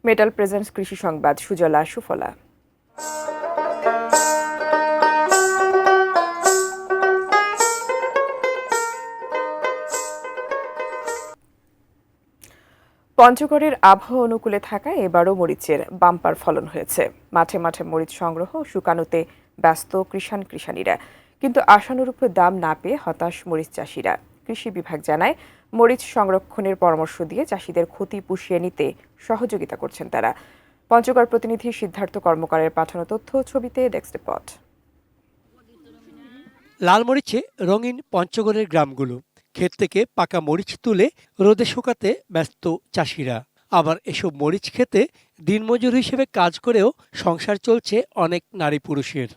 Metal presents কৃষি সংবাদ, সুজলা সুফলা। পঞ্চগড়ের আবহাওয়া অনুকূলে থাকায় এবারও মরিচের বাম্পার ফলন হয়েছে। মাঠে মাঠে মরিচ সংগ্রহ শুকানোতে ব্যস্ত কৃষাণীরা, কিন্তু আশানুরূপ দাম না পেয়ে হতাশ মরিচ চাষিরা। কৃষি বিভাগ জানায়, মরিচ সংরক্ষণের পরামর্শ দিয়ে চাষিদের ক্ষতি পুষিয়ে নিতে সহযোগিতা করছেন তারা। পঞ্চগড় প্রতিনিধি সিদ্ধার্থ কর্মকারের পাঠানো তথ্য, ছবিতে ডেস্ক রিপোর্ট। লাল মরিচে রঙিন পঞ্চগড়ের গ্রামগুলো। ক্ষেত থেকে পাকা মরিচ তুলে রোদে শুকাতে ব্যস্ত চাষিরা। আবার এসব মরিচ খেতে দিনমজুর হিসেবে কাজ করেও সংসার চলছে অনেক নারী পুরুষের।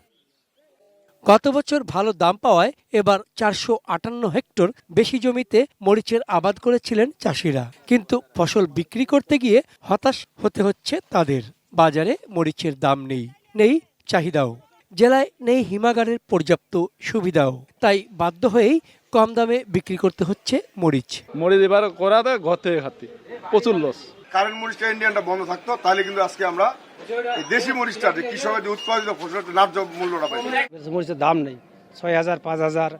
গত বছর ভালো দাম পাওয়ায় এবার 458 হেক্টর বেশি জমিতে মরিচের আবাদ করেছিলেন চাষিরা, কিন্তু ফসল বিক্রি করতে গিয়ে হতাশ হতে হচ্ছে তাদের। বাজারে মরিচের দাম নেই চাহিদাও। জেলায় নেই হিমাগারের পর্যাপ্ত সুবিধাও, তাই বাধ্য হয়েই কম দামে বিক্রি করতে হচ্ছে মরিচ। এবার করাতে ঘতে খাতে প্রচুর লস। কারেন্ট মরিচটা ইন্ডিয়ানটা বন্ধ থাকতো, তাহলে কিন্তু আজকে আমরা এই দেশি মরিচটা যে কৃষকের যে উৎপাদিত ফসলের ন্যায্য মূল্যটা পাই। মরিচের দাম নেই, 6,000, 5,000,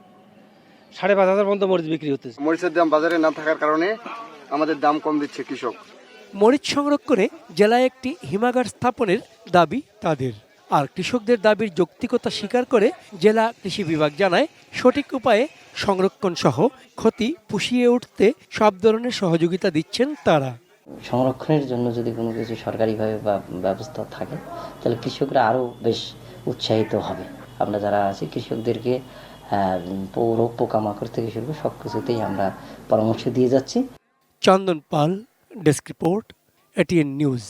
5,500 পর্যন্ত মরিচ বিক্রি হতেছে। মরিচের দাম বাজারে না থাকার কারণে আমাদের দাম কম দিচ্ছে কৃষক। মরিচ সংরক্ষণে জেলায় একটি হিমাগার স্থাপনের দাবি তাদের। আর কৃষকদের দাবির যৌক্তিকতা স্বীকার করে জেলা কৃষি বিভাগ জানায়, সঠিক উপায়ে সংরক্ষণ সহ ক্ষতি পুষিয়ে উঠতে সব ধরনের সহযোগিতা দিচ্ছেন তারা। সংরক্ষণের জন্য যদি কোনো কিছু সরকারিভাবে বা ব্যবস্থা থাকে, তাহলে কৃষকরা আরও বেশ উৎসাহিত হবে। আমরা যারা আছি কৃষকদেরকে রোগ পোকামাকড় থেকে শুরু সব কিছুতেই আমরা পরামর্শ দিয়ে যাচ্ছি। চন্দন পাল, ডেস্ক রিপোর্ট, এটিএন নিউজ।